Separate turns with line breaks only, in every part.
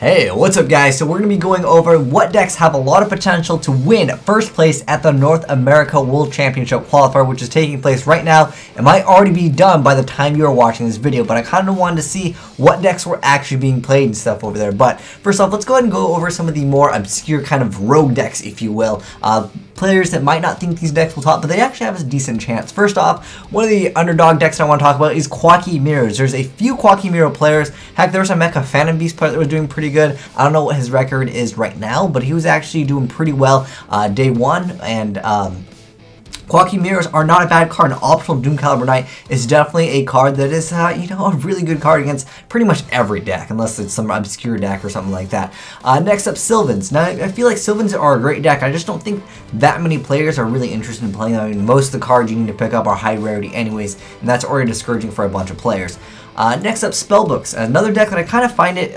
Hey, what's up guys? So we're going to be going over what decks have a lot of potential to win first place at the North America World Championship Qualifier, which is taking place right now. It might already be done by the time you are watching this video, but I kind of wanted to see what decks were actually being played and stuff over there. But first off, let's go ahead and go over some of the more obscure kind of rogue decks, if you will. Players that might not think these decks will top, but they actually have a decent chance. First off, one of the underdog decks I want to talk about is Quacky Mirrors. There's a few Quacky Mirror players. Heck, there was a Mecha Phantom Beast player that was doing pretty good. I don't know what his record is right now, but he was actually doing pretty well day one, and Quacky Mirrors are not a bad card. An optional Doom Caliber Knight is definitely a card that is, you know, a really good card against pretty much every deck, unless it's some obscure deck or something like that. Next up, Sylvans. Now, I feel like Sylvans are a great deck. I just don't think that many players are really interested in playing them. I mean, most of the cards you need to pick up are high rarity anyways, and that's already discouraging for a bunch of players. Next up, Spellbooks. Another deck that I kind of find it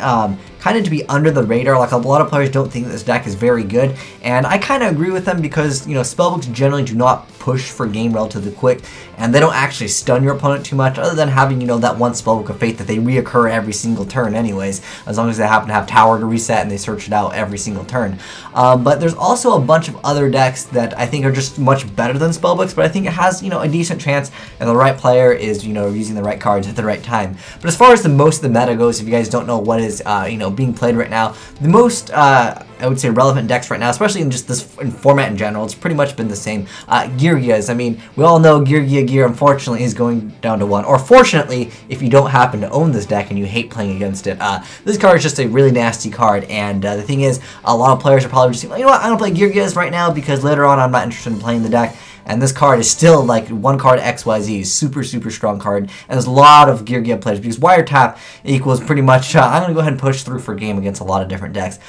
kind of to be under the radar. Like, a lot of players don't think that this deck is very good, and I kind of agree with them because, you know, Spellbooks generally do not push for game relatively quick, and they don't actually stun your opponent too much, other than having, you know, that one Spellbook of Fate that they reoccur every single turn anyways, as long as they happen to have Tower to reset and they search it out every single turn. But there's also a bunch of other decks that I think are just much better than Spellbooks, but I think it has, you know, a decent chance, and the right player is, you know, using the right cards at the right time. But as far as the most of the meta goes, if you guys don't know what is, you know, being played right now, the most, I would say, relevant decks right now, especially in just this format in general, it's pretty much been the same. Geargias, I mean, we all know Geargia Gear, unfortunately, is going down to 1. Or fortunately, if you don't happen to own this deck and you hate playing against it, this card is just a really nasty card. And the thing is, a lot of players are probably just saying, you know what, I don't play Geargias right now because later on I'm not interested in playing the deck. And this card is still like one card XYZ, super strong card, and there's a lot of Geargia players because Wiretap equals pretty much, I'm going to go ahead and push through for game against a lot of different decks.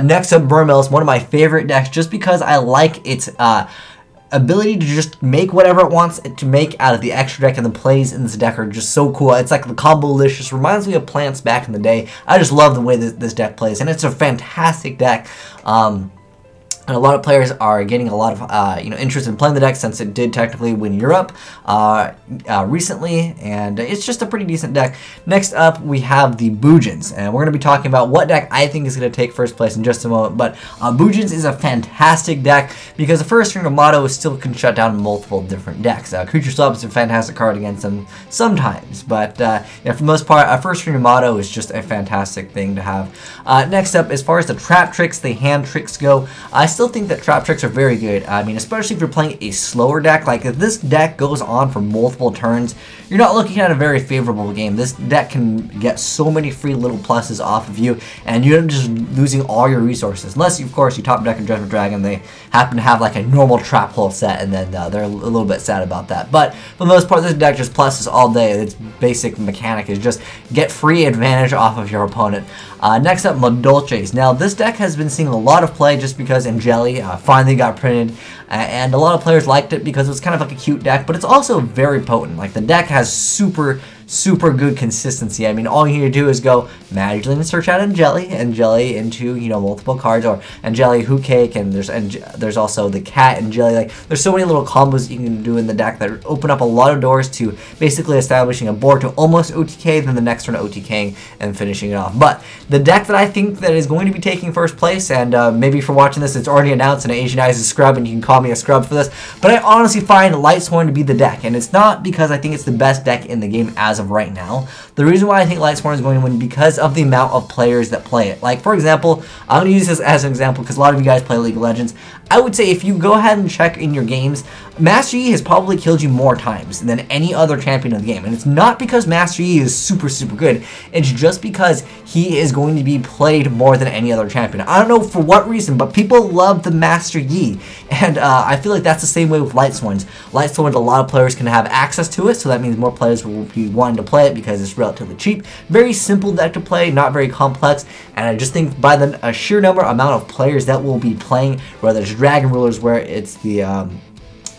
Next up, Burnell is one of my favorite decks just because I like its ability to just make whatever it wants to make out of the extra deck, and the plays in this deck are just so cool. It's like the Combolicious, reminds me of Plants back in the day. I just love the way that this deck plays, and it's a fantastic deck. And a lot of players are getting a lot of, you know, interest in playing the deck since it did technically win Europe recently, and it's just a pretty decent deck. Next up, we have the Boojums, and we're going to be talking about what deck I think is going to take first place in just a moment. But Boojums is a fantastic deck because the first string of Motto still can shut down multiple different decks. Creature Swap is a fantastic card against them sometimes, but yeah, for the most part, first string of Motto is just a fantastic thing to have. Next up, as far as the trap tricks, the hand tricks go, I still think that trap tricks are very good. I mean, especially if you're playing a slower deck. Like, if this deck goes on for multiple turns, you're not looking at a very favorable game. This deck can get so many free little pluses off of you, and you're just losing all your resources. Unless, of course, you top deck a Judgment Dragon, they happen to have like a normal trap hole set, and then they're a little bit sad about that. But for the most part, this deck just pluses all day. Its basic mechanic is just get free advantage off of your opponent. Next up, Madolches. Now, this deck has been seeing a lot of play just because Jelly finally got printed, and a lot of players liked it because it was kind of like a cute deck, but it's also very potent. Like, the deck has super good consistency. I mean, all you need to do is go magically and search out Jelly into, you know, multiple cards, or Jelly Hoot Cake, and there's also the cat and Jelly. Like, there's so many little combos you can do in the deck that open up a lot of doors to basically establishing a board to almost OTK, then the next turn OTKing and finishing it off. But the deck that I think that is going to be taking first place, and maybe for watching this, it's already announced, and Asian Eyes is scrub, and you can call me a scrub for this, but I honestly find Lightsworn to be the deck, and it's not because I think it's the best deck in the game as of right now. The reason why I think Lightsworn is going to win because of the amount of players that play it. Like, for example, I'm going to use this as an example because a lot of you guys play League of Legends. I would say if you go ahead and check in your games, Master Yi has probably killed you more times than any other champion in the game. And it's not because Master Yi is super good. It's just because he is going to be played more than any other champion. I don't know for what reason, but people love the Master Yi. And I feel like that's the same way with Lightsworns. Lightsworns, a lot of players can have access to it, so that means more players will be wanting to play it because it's relatively cheap. Very simple deck to play, not very complex. And I just think by the sheer amount of players that will be playing, whether it's Dragon Rulers, where it's the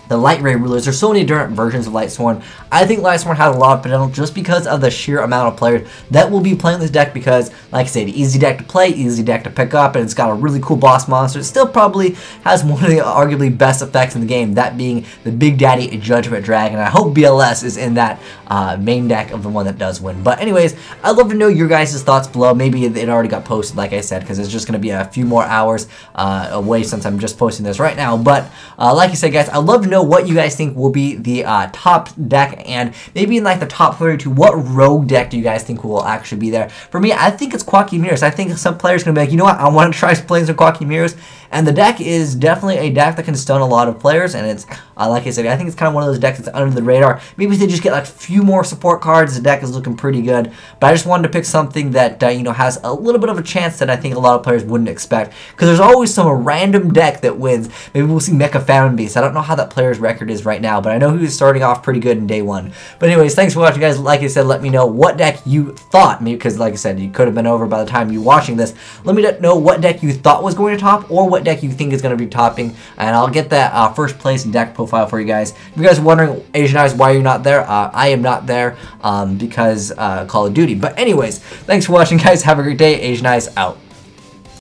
the Light Ray Rulers. There's so many different versions of Lightsworn. I think Lightsworn has a lot of potential just because of the sheer amount of players that will be playing this deck because, like I said, easy deck to play, easy deck to pick up, and it's got a really cool boss monster. It still probably has one of the arguably best effects in the game, that being the Big Daddy Judgment Dragon. I hope BLS is in that main deck of the one that does win. But anyways, I'd love to know your guys' thoughts below. Maybe it already got posted, like I said, because it's just going to be a few more hours away since I'm just posting this right now. But like I said, guys, I'd love to know what you guys think will be the top deck, and maybe in like the top 32, what rogue deck do you guys think will actually be there? For me, I think it's Quacky Mirrors. I think some players are going to be like, you know what, I want to try playing some Quacky Mirrors, and the deck is definitely a deck that can stun a lot of players, and it's, like I said, I think it's kind of one of those decks that's under the radar. Maybe if they just get like a few more support cards, the deck is looking pretty good, but I just wanted to pick something that, you know, has a little bit of a chance that I think a lot of players wouldn't expect, because there's always some random deck that wins. Maybe we'll see Mecha Fountain Beast. I don't know how that player's record is right now, but I know he was starting off pretty good in day one. But anyways, thanks for watching, guys. Like I said, let me know what deck you thought, maybe because like I said, you could have been over by the time you're watching this. Let me know what deck you thought was going to top, or what deck you think is going to be topping, and I'll get that first place deck profile for you guys. If you guys are wondering, Asian Eyes, why you're not there, I am not there because Call of Duty. But anyways, thanks for watching, guys. Have a great day. Asian Eyes out.